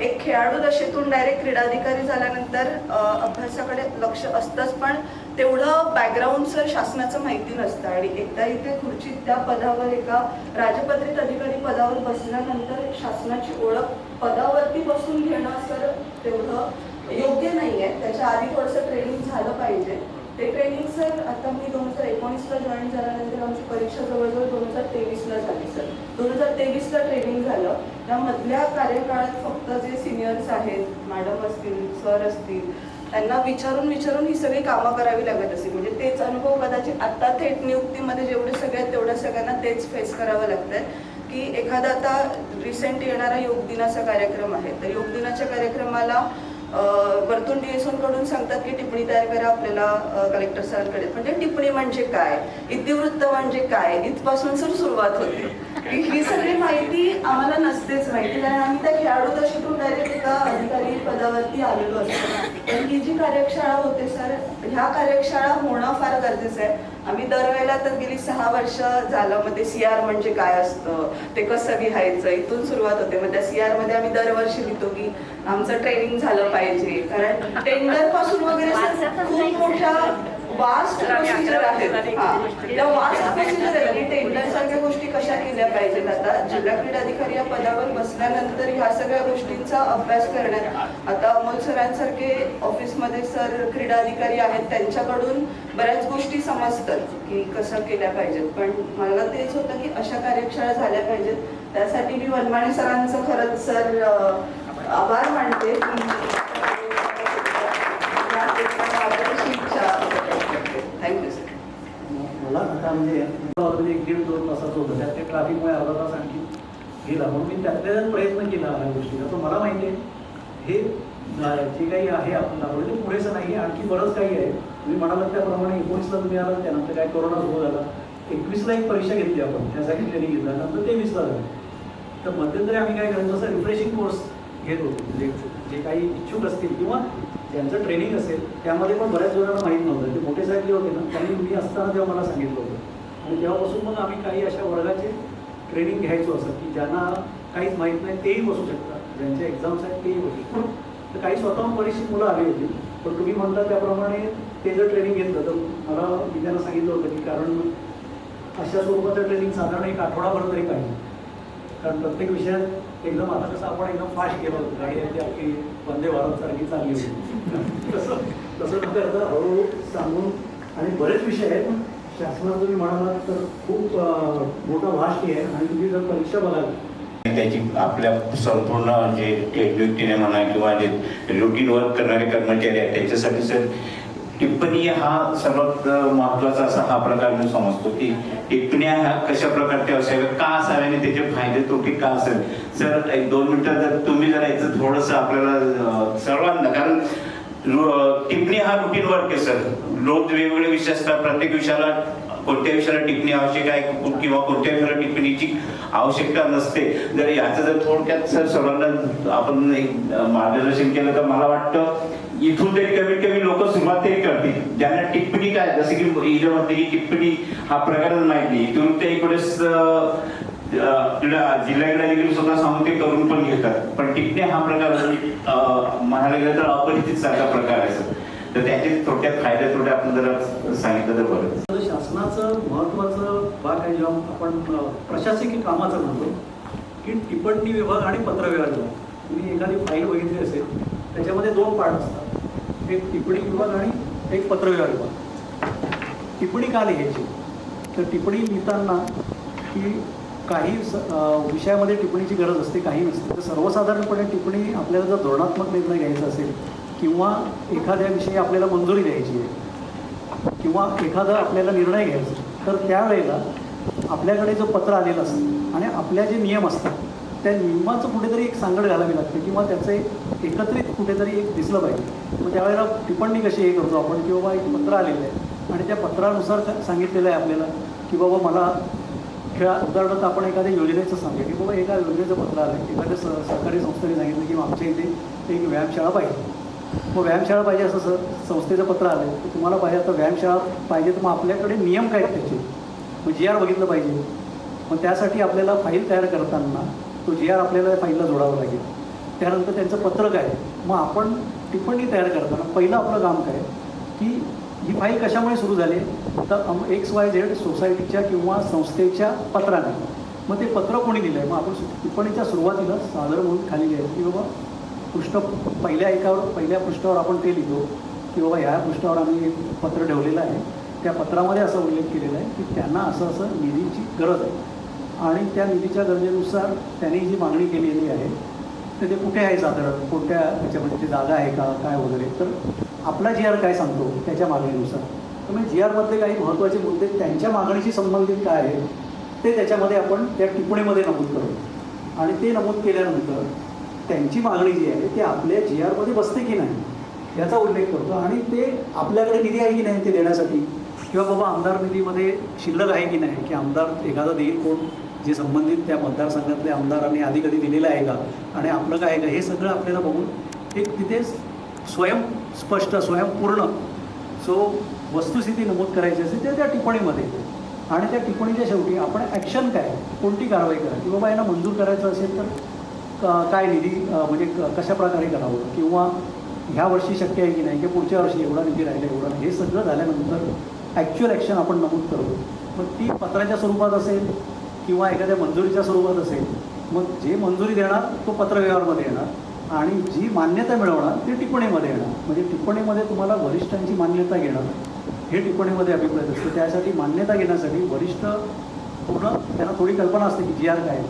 S8: एक खेळाडू दशेतून डायरेक्ट क्रीडाधिकारी झाल्यानंतर अभ्यासाकडे लक्ष असतंच, पण तेवढं बॅकग्राऊंडचं शासनाचं माहिती नसतं. आणि एकदा इथे खुर्चीत त्या पदावर एका राजपत्रित अधिकारी पदावर बसल्यानंतर शासनाची ओळख पदावरती बसून घेणं सर तेवढं योग्य नाही आहे. त्याच्या आधी थोडंसं ट्रेनिंग झालं पाहिजे. ते ट्रेनिंग सर आता मी 2019ला जॉईन झाल्यानंतर आमची परीक्षा जवळजवळ 2023ला झाली सर. 2023ला ट्रेनिंग झालं. त्यामधल्या कार्यकाळात फक्त जे सिनियर्स आहेत, मॅडम असतील, सर असतील, त्यांना विचारून ही सगळी कामं करावी लागत असेल. म्हणजे तेच अनुभव कदाचित आत्ता थेट नियुक्तीमध्ये जेवढे सगळे आहेत तेवढ्या सगळ्यांना तेच फेस करावं लागतंय की एखादा आता रिसेंट येणारा योग दिनाचा कार्यक्रम आहे, तर योग दिनाच्या कार्यक्रमाला वरतून DSOकडून सांगतात की टिप्पणी तयार करा आपल्याला कलेक्टर सरांकडे. म्हणजे टिप्पणी म्हणजे काय, इतिवृत्त म्हणजे काय, इथपासून सर सुरुवात होते. ही सगळी माहिती आम्हाला नसतेच माहिती, कारण आम्ही त्या खेळाडू दशेतून डायरेक्ट एका अधिकारी पदावरती आलेलो असतो. पण ही जी कार्यशाळा होते सर, ह्या कार्यशाळा होणं फार गरजेचं आहे. आम्ही दरवेळेला तर गेली 6 वर्ष झालं मग ते CR म्हणजे काय असतं, ते कसं लिहायचं, इथून सुरुवात होते. मग त्या CR मध्ये आम्ही दरवर्षी लिहितो की आमचं ट्रेनिंग झालं पाहिजे. कारण टेंडर पासून वगैरे खूप मोठ्या वास्ट प्रोसिजर आहेत. त्या वास्ट प्रोसिजर आहे की टेंडर सारख्या गोष्टी कशा केल्या पाहिजेत. आता जिल्हा क्रीडाधिकारी या पदावर बसल्यानंतर ह्या सगळ्या गोष्टींचा अभ्यास करण्यात, आता अमोल सरांसारखे ऑफिसमध्ये सर क्रीडा अधिकारी आहेत, त्यांच्याकडून बऱ्याच गोष्टी समजतात की कसं केल्या पाहिजेत. पण मला तेच होतं की अशा कार्यशाळा झाल्या पाहिजेत. त्यासाठी मी वनमाने सरांचं खरंच सर आभार मानते की थँक्यू सर.
S25: मला आता म्हणजे 1-1.5-2 तासाचं होतं, त्यात ते ट्रॅफिकमुळे अर्धा तास आणखी गेला. म्हणून मी त्यातल्या प्रयत्न केला ह्या गोष्टीचा. तर मला माहिती आहे हे जे काही आहे आपण दाखवलं ते पुरेसं नाही आहे, आणखी बरंच काही आहे. तुम्ही म्हणालात त्याप्रमाणे 19ला तुम्ही आलात, त्यानंतर काय कोरोना सुरू झाला, 21ला एक परीक्षा घेतली आपण, त्यासाठी ट्रेनिंग घेतला, नंतर 23ला झालं. तर मध्यंतरी आम्ही काय करायचं, जसं रिफ्रेशिंग कोर्स घेत होतो. म्हणजे जे काही इच्छुक असतील किंवा ज्यांचं ट्रेनिंग असेल त्यामध्ये पण बऱ्याच जणांना माहीत नव्हतं. ते मोठे साहेब जे होते ना, त्यांनी मी असताना तेव्हा मला सांगितलं होतं. आणि तेव्हापासून मग आम्ही काही अशा वर्गाचे ट्रेनिंग घ्यायचो असं की ज्यांना काहीच माहीत नाही तेही बसू शकतात, ज्यांचे एक्झाम्स आहेत तेही बसू शकतात. तर काही स्वतःहून परिचित मुलं आली होती. पण तुम्ही म्हणता त्याप्रमाणे ते जर ट्रेनिंग घेतलं तर मला मी त्यांना सांगितलं होतं की कारण अशा स्वरूपाचं ट्रेनिंग साधारण 1 आठवडाभर तरी पाहिजे. कारण प्रत्येक विषयात एकदम आता कसं आपण एकदम फास्ट गेलो होतो, गाडी याची आपली वंदे भारतसारखी चालली होती, तसं न करता हळूहळू सांगून. आणि बरेच विषय आहेत. शासनाचं तुम्ही म्हणालात तर खूप मोठा भाष्टी आहे. आणि तुम्ही जर परीक्षा बघाल
S5: त्याची आपल्या संपूर्ण जे नियुक्तीने म्हणा किंवा जे रुटीन वर्क करणारे कर्मचारी आहेत त्याच्यासाठी सर टिप्पणी हा सर्वात महत्त्वाचा असा हा प्रकार मी समजतो की टिप्पण्या ह्या कशा प्रकारच्या असाव्या, का असाव्या आणि त्याचे फायदे तोटे का असावे. सर 1-2 मिनिटं जर तुम्ही जर यायचं थोडंसं आपल्याला सर्वांना, कारण टिप्पणी हा रुटीन वर्क आहे सर. रोज वेगवेगळे विषय असतात, प्रत्येक विषयाला कोणत्या विषयाला टिप्पणी आवश्यक आहे किंवा कोणत्या विषयाला टिप्पणीची आवश्यकता नसते. जर याचं जर थोडक्यात सर सर्वांना आपण एक मार्गदर्शन केलं तर मला वाटतं इथून तरी कमीत कमी लोक सुरुवात तरी करतील ज्यांना टिप्पणी काय, जसं की इथं म्हणते की टिप्पणी हा प्रकारच माहित नाही. इथून ते इकडेच जिल्ह्याकडे स्वतः सांगून ते करून पण घेतात. पण टिप्पणी हा प्रकार म्हणायला गेलं तर अपरिचित सारखा प्रकार आहे सर. तर त्याचे थोडक्यात फायदे थोडे आपण जर सांगितलं तर बरं.
S25: शासनाचं महत्त्वाचं भाग आहे जेव्हा आपण प्रशासकीय कामाचं म्हणतो की टिप्पणी विभाग आणि पत्रव्यवहार विभाग. तुम्ही एखादी फाईल बघितली असेल त्याच्यामध्ये 2 पार्ट असतात, एक टिप्पणी विभाग आणि एक पत्रव्यवहार विभाग. टिप्पणी का लिहायची, तर टिप्पणी लिहिताना की काही विषयामध्ये टिप्पणीची गरज असते, काही नसते. तर सर्वसाधारणपणे टिप्पणी आपल्याला जर धोरणात्मक निर्णय घ्यायचा असेल किंवा एखाद्या विषयी आपल्याला मंजुरी द्यायची आहे किंवा एखादा आपल्याला निर्णय घ्यायचा, तर त्यावेळेला आपल्याकडे जो पत्र आलेलं असतं आणि आपल्या जे नियम असतात त्या नियमाचं कुठेतरी एक सांगड घालावी लागते किंवा त्याचं एक एकत्रित कुठेतरी एक दिसलं पाहिजे. मग त्यावेळेला टिप्पणी कशी हे करतो आपण की बाबा एक पत्र आलेलं आहे आणि त्या पत्रानुसार सांगितलेलं आहे आपल्याला की बाबा मला उदाहरणार्थ आपण एखाद्या योजनेचं सांगूया की बाबा एका योजनेचं पत्र आलं, एखाद्या सरकारी संस्थेने सांगितलं की आमच्या इथे एक व्यायामशाळा पाहिजे. मग व्यायामशाळा पाहिजे असं संस्थेचं पत्र आलं तर तुम्हाला पाहिजे आता व्यायामशाळा पाहिजे, तर मग आपल्याकडे नियम काय आहेत त्याचे, मग GR बघितलं पाहिजे. मग त्यासाठी आपल्याला फाईल तयार करताना तो GR आपल्याला फाईलला जोडावा लागेल. त्यानंतर त्यांचं पत्र काय, मग आपण टिप्पणी तयार करताना पहिलं आपलं काम काय की ही फाईल कशामुळे सुरू झाली, तर XYZ सोसायटीच्या किंवा संस्थेच्या पत्राने. मग ते पत्र कोणी दिलं आहे, मग आपण टिप्पणीच्या सुरुवातीला सादर म्हणून खाली लिहायचं की बाबा पहिल्या पृष्ठावर आपण ते लिहितो की बाबा ह्या पृष्ठावर आम्ही पत्र ठेवलेलं आहे, त्या पत्रामध्ये असा उल्लेख केलेला आहे की त्यांना असं निधीची गरज आहे आणि त्या निधीच्या गरजेनुसार त्यांनी जी मागणी केलेली आहे तर ते कुठे आहे, साधारण कोणत्या ह्याच्यामध्ये ती जागा आहे का काय वगैरे. तर आपला GR काय सांगतो त्याच्या मागणीनुसार. त्यामुळे GRमधले काही महत्त्वाचे मुद्दे त्यांच्या मागणीशी संबंधित काय आहे ते त्याच्यामध्ये आपण त्या टिप्पणीमध्ये नमूद करतो आणि ते नमूद केल्यानंतर त्यांची मागणी जी आहे ते आपल्या GRमध्ये बसते की नाही याचा उल्लेख करतो आणि ते आपल्याकडे निधी आहे की नाही ते देण्यासाठी, किंवा बाबा आमदार निधीमध्ये शिल्लक आहे की नाही, की आमदार एखादा देईल कोण जे संबंधित त्या मतदारसंघातल्या आमदारांनी आधी कधी दिलेलं आहे का आणि आपलं काय आहे का, हे सगळं आपल्याला बघून एक तिथे स्वयंस्पष्ट स्वयंपूर्ण वस्तुस्थिती नमूद करायची असते ते त्या टिप्पणीमध्ये येते. आणि त्या टिप्पणीच्या शेवटी आपण ॲक्शन काय, कोणती कारवाई करा, की बाबा यांना मंजूर करायचं असेल तर काय निधी म्हणजे कशा प्रकारे करावं, किंवा ह्या वर्षी शक्य आहे की नाही, किंवा पुढच्या वर्षी एवढा निधी राहिला एवढा, हे सगळं झाल्यानंतर ॲक्च्युअल ॲक्शन आपण नमूद करतो. मग ती पत्राच्या स्वरूपात असेल किंवा एखाद्या मंजुरीच्या स्वरूपात असेल, मग जे मंजुरी देणार तो पत्रव्यवहारमध्ये येणार आणि जी मान्यता मिळवणार ती टिप्पणीमध्ये येणार. म्हणजे टिप्पणीमध्ये तुम्हाला वरिष्ठांची मान्यता घेणं हे टिप्पणीमध्ये अभिप्राय असतो. त्यासाठी मान्यता घेण्यासाठी वरिष्ठ पूर्ण त्यांना थोडी कल्पना असते की GR काय,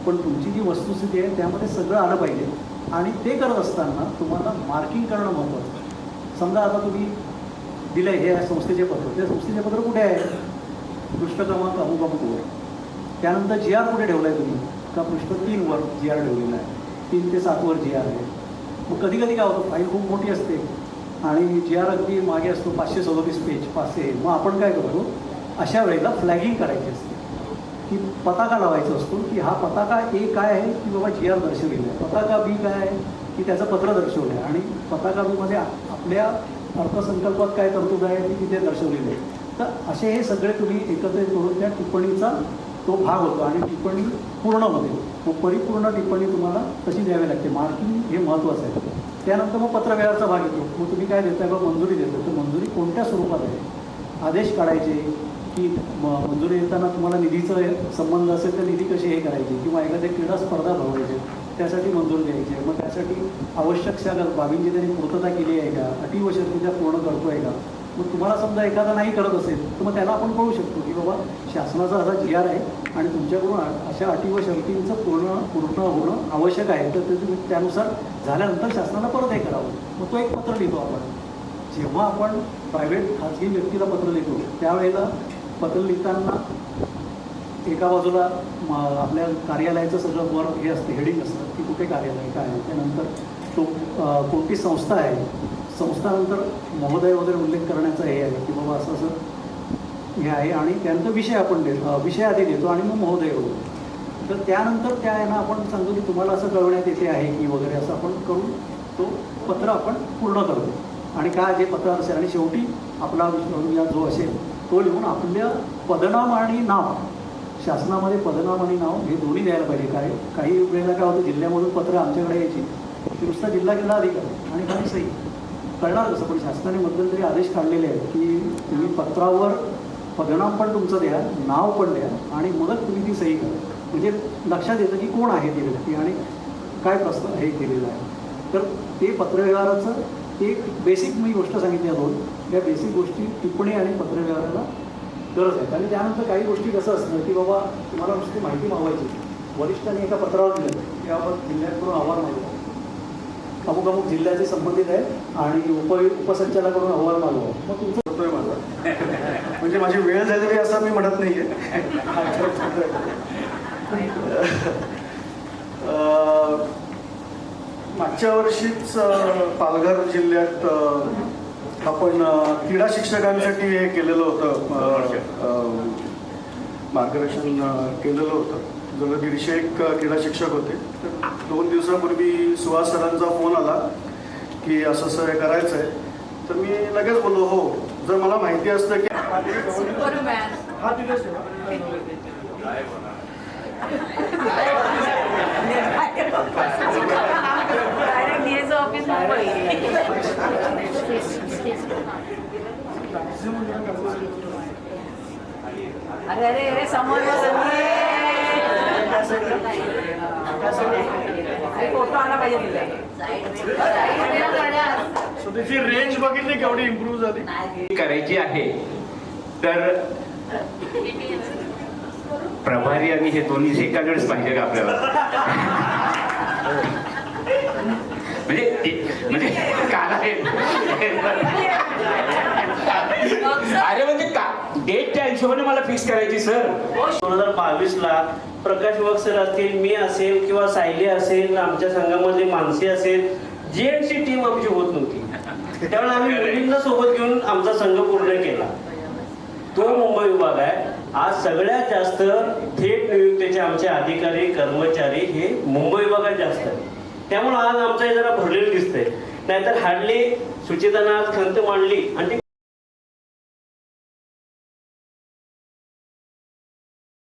S25: पण तुमची जी वस्तुस्थिती आहे त्यामध्ये सगळं आलं पाहिजे. आणि ते करत असताना तुम्हाला मार्किंग करणं महत्त्वाचं. समजा आता तुम्ही दिलं हे संस्थेचे पत्र, ते संस्थेचे पत्र कुठे आहे, पृष्ठ क्रमांक अमुक. त्यानंतर GR कुठे ठेवला आहे तुम्ही, का पृष्ठ 3वर GR ठेवलेला आहे, 3 ते 7वर GR आहे. मग कधी कधी काय होतं, फाईल खूप मोठी असते आणि GR अगदी मागे असतो 537 पेज 500. मग आपण काय करतो, अशा वेळेला फ्लॅगिंग करायची असते की पताका लावायचा असतो की हा पताका A काय आहे की बाबा GR दर्शवलेला आहे, पताका B काय आहे की त्याचं पत्र दर्शवलं आहे आणि पताका Bमध्ये आपल्या अर्थसंकल्पात काय तरतूद आहे ती तिथे दर्शवलेली आहे. तर असे हे सगळे तुम्ही एकत्रित करून त्या टिप्पणीचा तो भाग होतो आणि टिप्पणी पूर्ण होते. मग परिपूर्ण टिप्पणी तुम्हाला कशी द्यावी लागते, मार्किंग हे महत्त्वाचं आहे. त्यानंतर मग पत्रव्यवहाराचा भाग येतो. मग तुम्ही काय देताय, बघ मंजुरी देतो, तर मंजुरी कोणत्या स्वरूपात आहे, आदेश काढायचे की मंजुरी देताना तुम्हाला निधीचं संबंध असेल तर निधी कशी हे करायची, किंवा एखाद्या क्रीडा स्पर्धा भरवायचे त्यासाठी मंजूर द्यायचे. मग त्यासाठी आवश्यक त्या बाबींची त्यांनी पूर्तता केली आहे का, अटी व शर्ती त्या पूर्ण करतो आहे का. मग तुम्हाला समजा एखादा नाही करत असेल तर मग त्याला आपण कळू शकतो की बाबा शासनाचा असा GR आहे आणि तुमच्याकडून अशा अटी व शर्तींचं पूर्ण होणं आवश्यक आहे, तर ते तुम्ही त्यानुसार झाल्यानंतर शासनाला परत हे करावं. मग तो एक पत्र लिहितो आपण. जेव्हा आपण प्रायव्हेट खाजगी व्यक्तीला पत्र लिहितो त्यावेळेला पत्र लिहिताना एका बाजूला आपल्या कार्यालयाचं सगळं वर हे असते, हेडिंग असतं की कुठे कार्यालय काय आहे, त्यानंतर तो कोणती संस्था आहे, संस्थानंतर महोदय वगैरे उल्लेख करण्याचा हे आहे की बाबा असं असं हे आहे, आणि त्यानंतर विषय आपण विषय आधी देतो आणि मग महोदय वगैरे. तर त्यानंतर त्या यांना आपण सांगतो की तुम्हाला असं कळवण्यात येते आहे की वगैरे असं आपण करून तो पत्र आपण पूर्ण करतो. आणि काय जे पत्र असेल आणि शेवटी आपला जो असेल तो लिहून आपल्या पदनाम आणि नाव, शासनामध्ये पदनाम आणि नाव हे दोन्ही द्यायला पाहिजे. काही वेळेला काय होतं, जिल्ह्यामधून पत्र आमच्याकडे यायची नुसता जिल्हा अधिकारी आणि काही सही कळणार कसं, पण शासनाने मध्यंतरी आदेश काढलेले आहेत की तुम्ही पत्रावर पदनाम पण तुमचं द्या, नाव पण द्या आणि मगच तुम्ही ती सही करा. म्हणजे लक्षात येतं की कोण आहे ती व्यक्ती आणि काय प्रस्ताव हे केलेलं आहे. तर ते पत्रव्यवहाराचं एक बेसिक मी गोष्ट सांगितल्या दोन, या बेसिक गोष्टी टिप्पणी आणि पत्रव्यवहाराला गरज आहे. आणि त्यानंतर काही गोष्टी कसं असतं की बाबा तुम्हाला नुसती माहिती मागवायची, वरिष्ठांनी एका पत्रावर दिलं त्याबाबत जिल्ह्याकडून अहवाल मागवा, अमुक जिल्ह्याचे संबंधित आहे आणि उपसंचालकाकडून अहवाल मागवा. मग तुमचं होतोय माझा, म्हणजे माझी वेळ झालेली असं मी म्हणत नाही आहे. मागच्या वर्षीच पालघर जिल्ह्यात आपण क्रीडा शिक्षकांसाठी हे केलेलं होतं,
S10: मार्गदर्शन केलेलं होतं. जवळ 150 क्रीडा शिक्षक होते. तर 2 दिवसापूर्वी सुहास सरांचा फोन आला की असं असं हे करायचं आहे. तर मी लगेच बोललो हो. जर मला माहिती असतं की हा दिवस
S22: अरे समोर फोटो आला पाहिजे.
S10: सो त्याची रेंज बघितली केवढी इम्प्रूव्ह झाली.
S11: करायची आहे तर प्रभारी आणि हे दोन्ही एकाकडेच पाहिजे का आपल्याला? म्हणजे काल आहे अरे म्हणजे का डेटच्या हिशोबाने मला फिक्स करायची सर.
S13: 2022ला प्रकाश वाघ सर असतील, मी असेल किंवा सायली असेल, आमच्या संघामध्ये मानसी असेल, जेएनची टीम आमची होत नव्हती. त्यावेळेला आम्ही मुलींना सोबत घेऊन आमचा संघ पूर्ण केला. तो मुंबई विभाग आहे. आज सगळ्यात जास्त थेट नियुक्तीचे आमचे अधिकारी कर्मचारी हे मुंबई विभागात जास्त आहे. त्यामुळे आज आमचं हे जरा भरलेलं दिसतंय. नाहीतर हार्डली सुचितानं आज खंत मांडली आणि ती